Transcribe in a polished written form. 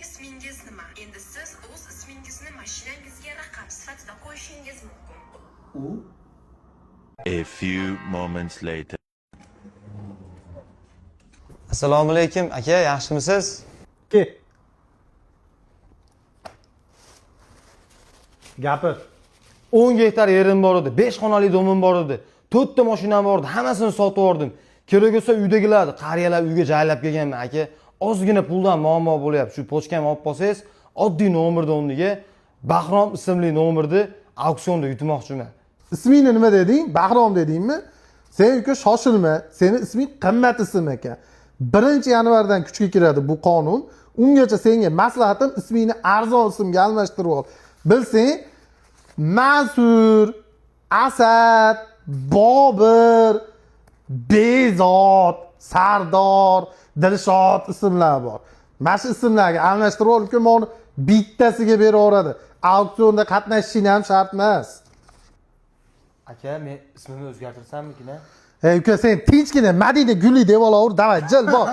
ismingiz nima? Endi siz o'z ismingizni mashinangizga raqam sifatida qo'yishingiz mumkin. A few moments later. Assalomu alaykum aka, yaxshimisiz? Ke. Gapir. 10 gektar yerim bor edi, 5 xonali domim bor edi, 4 ta mashinam bor edi, hammasini sotib yubordim. Kerak bo'lsa uydagilar, qariyalar uyga joylab kelganman aka. Ozgina puldan muammo bo'lyapti. Shu pochkamni olib qolsangiz, oddiy nomerni o'rniga Bahrom ismli nomerni auksionda yutmoqchiman. Ismingni nima deding? Bahrom dedingmi? Sen uka shoshilma. Seni isming qimmat ism ekan. 1-yanvardan kuchga kiradi bu qonun. Ungacha senga maslahatim ismingni arzon ismga almashtirib ol. Bilsang, Mansur, Asad, Bobir, Bezod, Sardor, Dilshod ismlar bor. Mana shu ismlarga almashtirib ol, uka meni bittasiga beraveradi. Auksionda qatnashishing ham shart emas. Aka, men ismimni o'zgartirsammikin-a? Uka sen tinchgina Madina Guli deb olaver, davay jil bor.